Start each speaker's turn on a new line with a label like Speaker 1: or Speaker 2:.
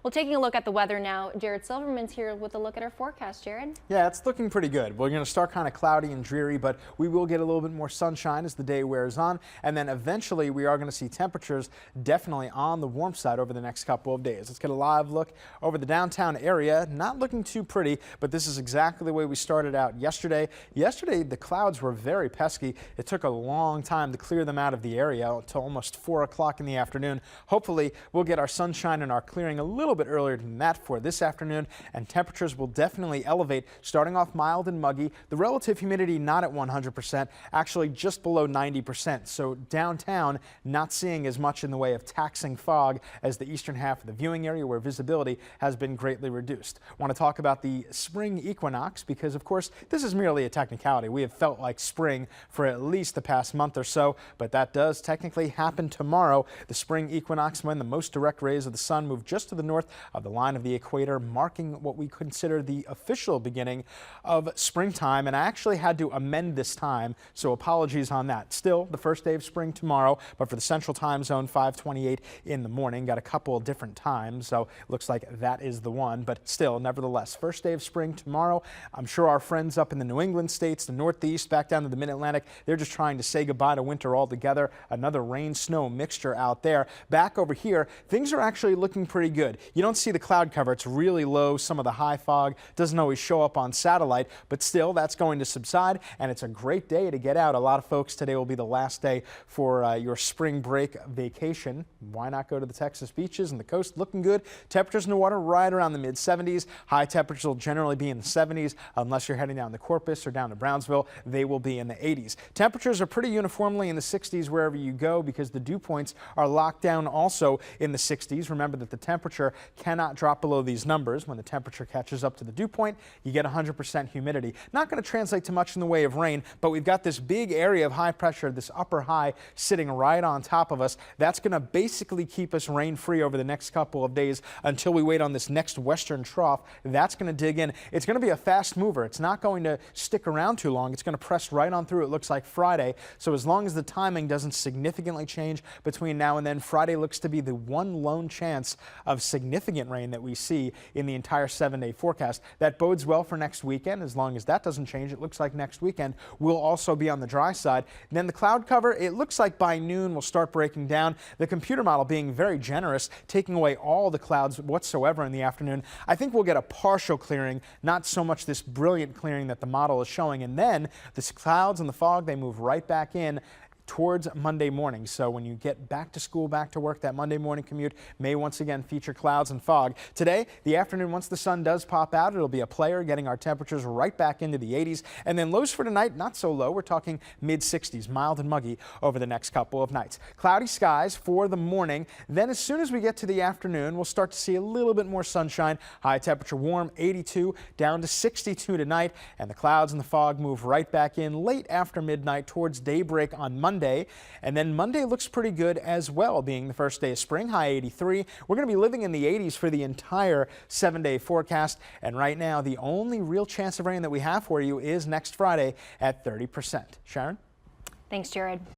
Speaker 1: Well, taking a look at the weather now, Jared Silverman's here with a look at our forecast. Jared?
Speaker 2: Yeah, it's looking pretty good. We're going to start kind of cloudy and dreary, but we will get a little bit more sunshine as the day wears on. And then eventually we are going to see temperatures definitely on the warm side over the next couple of days. Let's get a live look over the downtown area. Not looking too pretty, but this is exactly the way we started out yesterday. Yesterday, the clouds were very pesky. It took a long time to clear them out of the area until almost 4 o'clock in the afternoon. Hopefully, we'll get our sunshine and our clearing a little bit earlier than that for this afternoon, and temperatures will definitely elevate, starting off mild and muggy. The relative humidity not at 100%, actually just below 90%. So downtown, not seeing as much in the way of taxing fog as the eastern half of the viewing area, where visibility has been greatly reduced. I want to talk about the spring equinox because, of course, this is merely a technicality. We have felt like spring for at least the past month or so, but that does technically happen tomorrow. The spring equinox, when the most direct rays of the sun move just to the north of the line of the equator, marking what we consider the official beginning of springtime. And I actually had to amend this time, so apologies on that. Still the first day of spring tomorrow, but for the central time zone, 5:28 in the morning. Got a couple of different times, so it looks like that is the one, but still, nevertheless, first day of spring tomorrow. I'm sure our friends up in the New England states, the Northeast, back down to the Mid-Atlantic, they're just trying to say goodbye to winter altogether. Another rain-snow mixture out there. Back over here, things are actually looking pretty good. You don't see the cloud cover. It's really low. Some of the high fog doesn't always show up on satellite, but still, that's going to subside, and it's a great day to get out. A lot of folks, today will be the last day for your spring break vacation. Why not go to the Texas beaches and the coast? Looking good. Temperatures in the water right around the mid-70s. High temperatures will generally be in the 70s unless you're heading down to Corpus or down to Brownsville. They will be in the 80s. Temperatures are pretty uniformly in the 60s wherever you go because the dew points are locked down also in the 60s. Remember that the temperature cannot drop below these numbers. When the temperature catches up to the dew point, you get 100% humidity. Not going to translate to much in the way of rain, but we've got this big area of high pressure, this upper high sitting right on top of us. That's going to basically keep us rain-free over the next couple of days until we wait on this next western trough. That's going to dig in. It's going to be a fast mover. It's not going to stick around too long. It's going to press right on through, it looks like, Friday. So as long as the timing doesn't significantly change between now and then, Friday looks to be the one lone chance of significant rain that we see in the entire 7-day forecast. That bodes well for next weekend. As long as that doesn't change, it looks like next weekend will also be on the dry side. And then the cloud cover, it looks like by noon will start breaking down. The computer model being very generous, taking away all the clouds whatsoever in the afternoon. I think we'll get a partial clearing, not so much this brilliant clearing that the model is showing. And then the clouds and the fog, they move right back in towards Monday morning. So when you get back to school, back to work, that Monday morning commute may once again feature clouds and fog. Today, the afternoon, once the sun does pop out, it'll be a player, getting our temperatures right back into the 80s. And then lows for tonight, not so low. We're talking mid-60s, mild and muggy over the next couple of nights. Cloudy skies for the morning. Then as soon as we get to the afternoon, we'll start to see a little bit more sunshine. High temperature warm, 82 down to 62 tonight. And the clouds and the fog move right back in late after midnight towards daybreak on Monday. And then Monday looks pretty good as well, being the first day of spring, high 83. We're going to be living in the 80s for the entire 7-day forecast. And right now, the only real chance of rain that we have for you is next Friday at 30%. Sharon?
Speaker 1: Thanks, Jared.